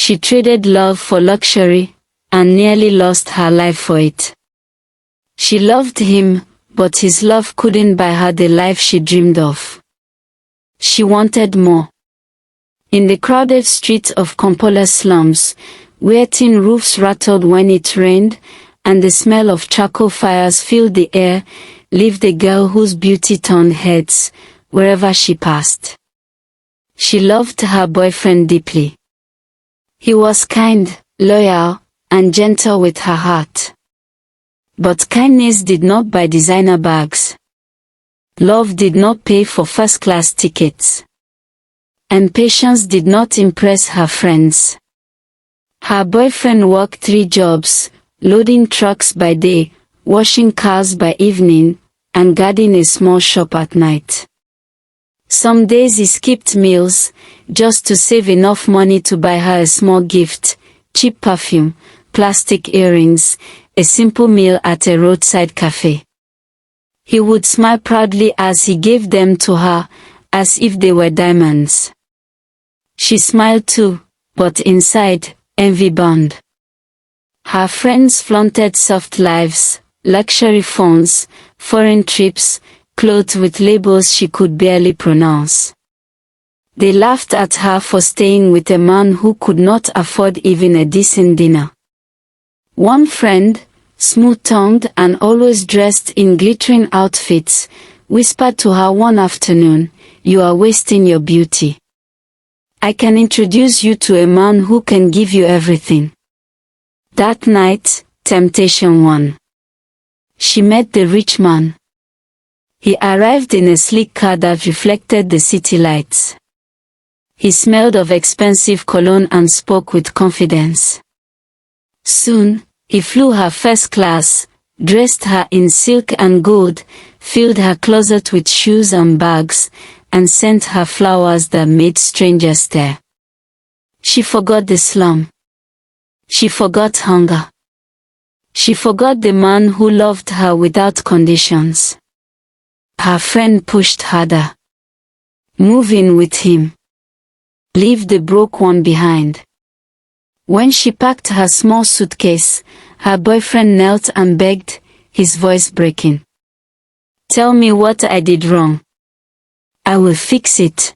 She traded love for luxury, and nearly lost her life for it. She loved him, but his love couldn't buy her the life she dreamed of. She wanted more. In the crowded streets of Kampala's slums, where tin roofs rattled when it rained, and the smell of charcoal fires filled the air, lived a girl whose beauty turned heads wherever she passed. She loved her boyfriend deeply. He was kind, loyal, and gentle with her heart. But kindness did not buy designer bags. Love did not pay for first-class tickets. And patience did not impress her friends. Her boyfriend worked 3 jobs, loading trucks by day, washing cars by evening, and guarding a small shop at night. Some days he skipped meals, just to save enough money to buy her a small gift, cheap perfume, plastic earrings, a simple meal at a roadside cafe. He would smile proudly as he gave them to her, as if they were diamonds. She smiled too, but inside, envy burned. Her friends flaunted soft lives, luxury phones, foreign trips, clothes with labels she could barely pronounce. They laughed at her for staying with a man who could not afford even a decent dinner. One friend, smooth-tongued and always dressed in glittering outfits, whispered to her one afternoon, "You are wasting your beauty. I can introduce you to a man who can give you everything." That night, temptation won. She met the rich man. He arrived in a sleek car that reflected the city lights. He smelled of expensive cologne and spoke with confidence. Soon, he flew her first class, dressed her in silk and gold, filled her closet with shoes and bags, and sent her flowers that made strangers stare. She forgot the slum. She forgot hunger. She forgot the man who loved her without conditions. Her friend pushed harder. Move in with him. Leave the broke one behind. When she packed her small suitcase, her boyfriend knelt and begged, his voice breaking. "Tell me what I did wrong. I will fix it."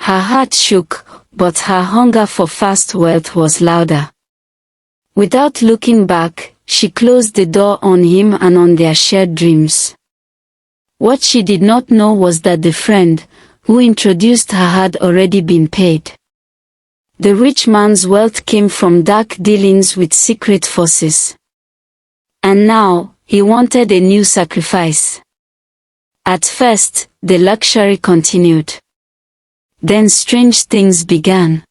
Her heart shook, but her hunger for fast wealth was louder. Without looking back, she closed the door on him and on their shared dreams. What she did not know was that the friend who introduced her had already been paid. The rich man's wealth came from dark dealings with secret forces. And now, he wanted a new sacrifice. At first, the luxury continued. Then strange things began.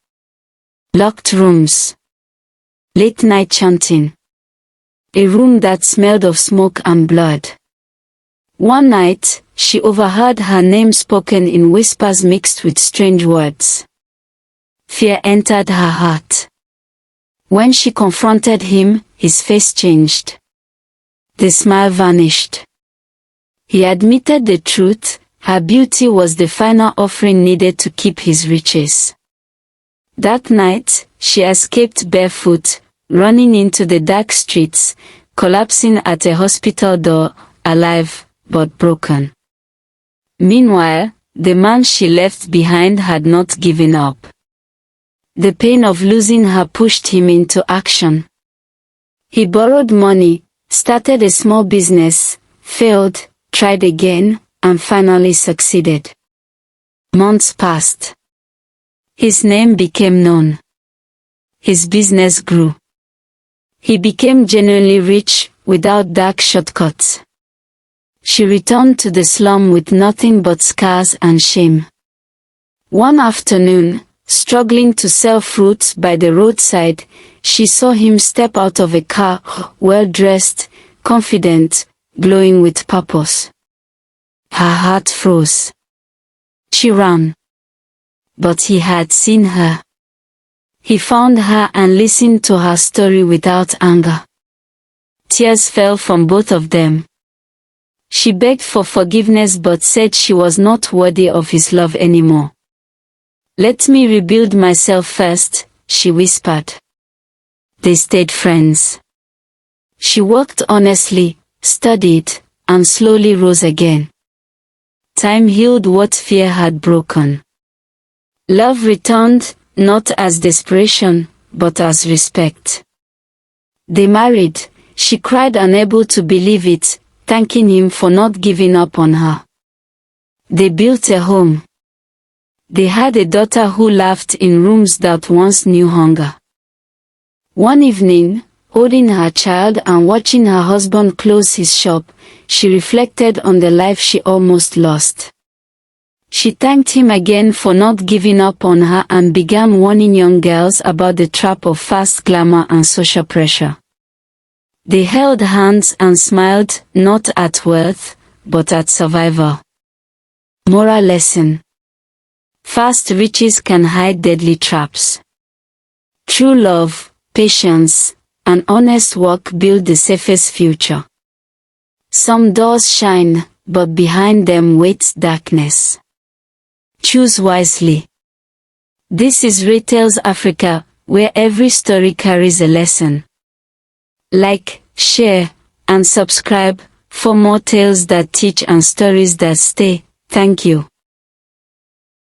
Locked rooms. Late night chanting. A room that smelled of smoke and blood. One night, she overheard her name spoken in whispers mixed with strange words. Fear entered her heart. When she confronted him, his face changed. The smile vanished. He admitted the truth, her beauty was the final offering needed to keep his riches. That night, she escaped barefoot, running into the dark streets, collapsing at a hospital door, alive, but broken. Meanwhile, the man she left behind had not given up. The pain of losing her pushed him into action. He borrowed money, started a small business, failed, tried again, and finally succeeded. Months passed. His name became known. His business grew. He became genuinely rich, without dark shortcuts. She returned to the slum with nothing but scars and shame. One afternoon, struggling to sell fruits by the roadside, she saw him step out of a car, well-dressed, confident, glowing with purpose. Her heart froze. She ran. But he had seen her. He found her and listened to her story without anger. Tears fell from both of them. She begged for forgiveness but said she was not worthy of his love anymore. "Let me rebuild myself first," she whispered. They stayed friends. She worked honestly, studied, and slowly rose again. Time healed what fear had broken. Love returned, not as desperation, but as respect. They married. She cried, unable to believe it, thanking him for not giving up on her. They built a home. They had a daughter who laughed in rooms that once knew hunger. One evening, holding her child and watching her husband close his shop, she reflected on the life she almost lost. She thanked him again for not giving up on her and began warning young girls about the trap of fast glamour and social pressure. They held hands and smiled, not at wealth, but at survival. Moral lesson: fast riches can hide deadly traps. True love, patience, and honest work build the safest future. Some doors shine, but behind them waits darkness. Choose wisely. This is RayTales Africa, where every story carries a lesson. Like, share, and subscribe for more tales that teach and stories that stay. Thank you.